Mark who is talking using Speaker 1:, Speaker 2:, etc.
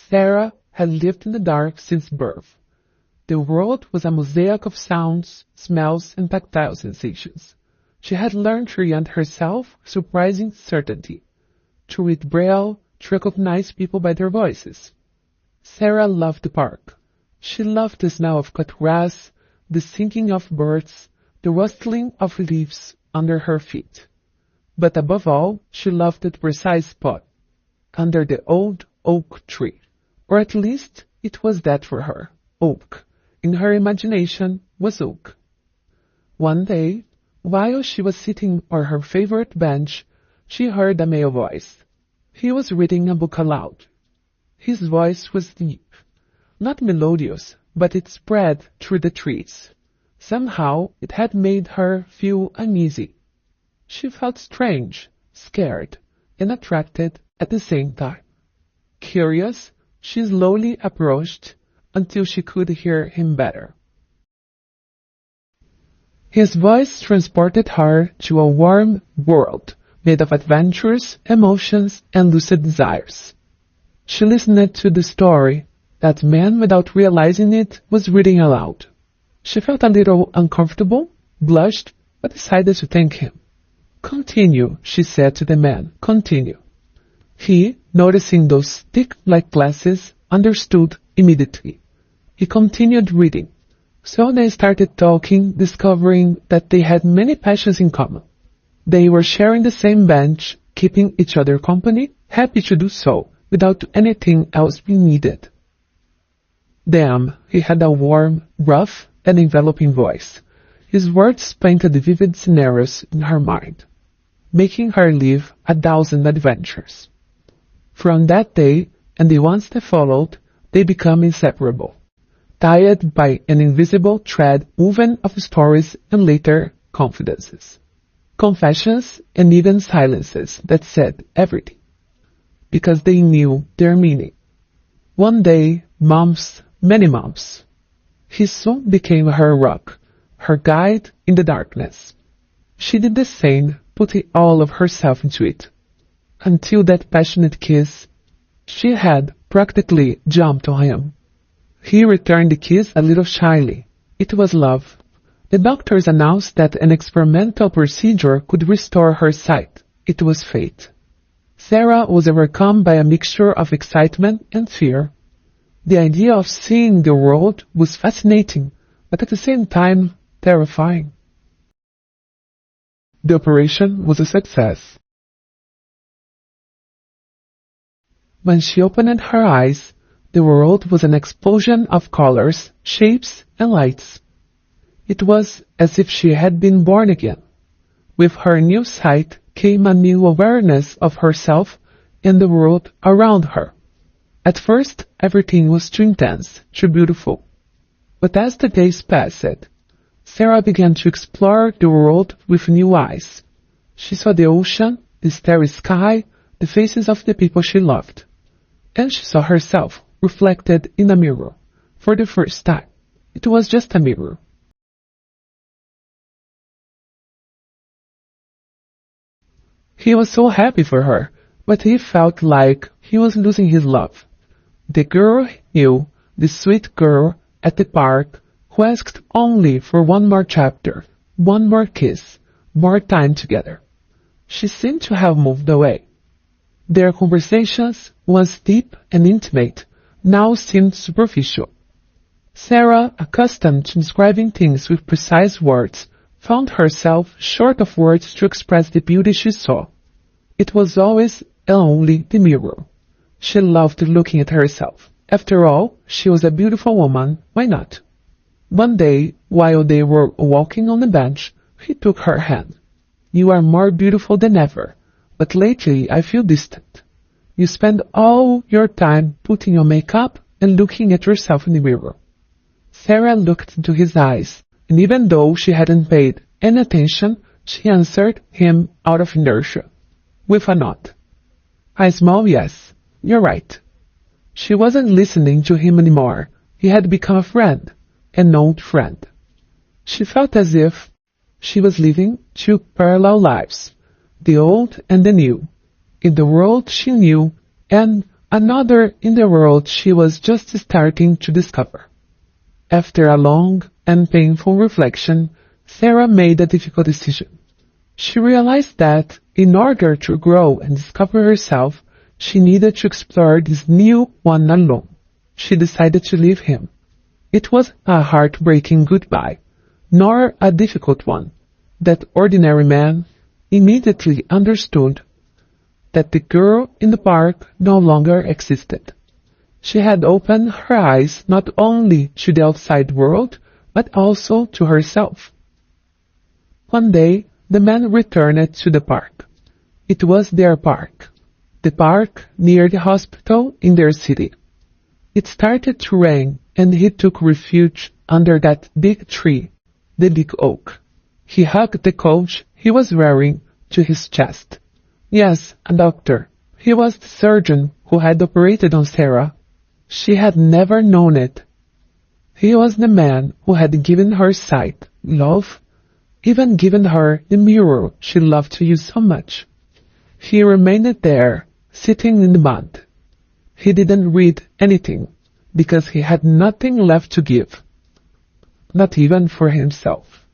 Speaker 1: Sara had lived in the dark since birth. The world was a mosaic of sounds, smells, and tactile sensations. She had learned to orient herself with surprising certainty, to read Braille, to recognize people by their voices. Sara loved the park. She loved the smell of cut grass, the singing of birds, the rustling of leaves under her feet. But above all, she loved that precise spot, under the old oak tree. Or at least it was that for her. Oak, in her imagination, was oak. One day, while she was sitting on her favorite bench, she heard a male voice. He was reading a book aloud. His voice was deep, not melodious, but it spread through the trees. Somehow it had made her feel uneasy. She felt strange, scared, and attracted at the same time. Curious, she slowly approached until she could hear him better. His voice transported her to a warm world made of adventures, emotions, and lucid desires. She listened to the story that man, without realizing it, was reading aloud. She felt a little uncomfortable, blushed, but decided to thank him. "Continue," she said to the man. "Continue." He, noticing those stick-like glasses, understood immediately. He continued reading. So they started talking, discovering that they had many passions in common. They were sharing the same bench, keeping each other company, happy to do so, without anything else being needed. Damn, he had a warm, rough, and enveloping voice. His words painted vivid scenarios in her mind, making her live 1,000 adventures. From that day, and the ones that followed, they become inseparable, tied by an invisible thread woven of stories and later confidences, confessions, and even silences that said everything, because they knew their meaning. One day, many months, he soon became her rock, her guide in the darkness. She did the same, putting all of herself into it. Until that passionate kiss, she had practically jumped on him. He returned the kiss a little shyly. It was love. The doctors announced that an experimental procedure could restore her sight. It was fate. Sara was overcome by a mixture of excitement and fear. The idea of seeing the world was fascinating, but at the same time, terrifying. The operation was a success. When she opened her eyes, the world was an explosion of colors, shapes, and lights. It was as if she had been born again. With her new sight came a new awareness of herself and the world around her. At first, everything was too intense, too beautiful. But as the days passed, Sara began to explore the world with new eyes. She saw the ocean, the starry sky, the faces of the people she loved. And she saw herself reflected in a mirror. For the first time, it was just a mirror. He was so happy for her, but he felt like he was losing his love. The girl he knew, the sweet girl at the park, who asked only for one more chapter, one more kiss, more time together. She seemed to have moved away. Their conversations, once deep and intimate, now seemed superficial. Sara, accustomed to describing things with precise words, found herself short of words to express the beauty she saw. It was always and only the mirror. She loved looking at herself. After all, she was a beautiful woman, why not? One day, while they were walking on the bench, he took her hand. "You are more beautiful than ever, but lately I feel distant. You spend all your time putting on makeup and looking at yourself in the mirror." Sara looked into his eyes, and even though she hadn't paid any attention, she answered him out of inertia, with a nod. A small yes. You're right. She wasn't listening to him anymore. He had become a friend, an old friend. She felt as if she was living two parallel lives, the old and the new, in the world she knew and another in the world she was just starting to discover. After a long and painful reflection, Sara made a difficult decision. She realized that, in order to grow and discover herself, she needed to explore this new one alone. She decided to leave him. It was a heartbreaking goodbye, nor a difficult one. That ordinary man immediately understood that the girl in the park no longer existed. She had opened her eyes not only to the outside world, but also to herself. One day, the man returned to the park. It was their park, the park near the hospital in their city. It started to rain, and he took refuge under that big tree, the big oak. He hugged the coat he was wearing to his chest. Yes, a doctor. He was the surgeon who had operated on Sara. She had never known it. He was the man who had given her sight, love, even given her the mirror she loved to use so much. He remained there, sitting in the mud. He didn't read anything, because he had nothing left to give, not even for himself.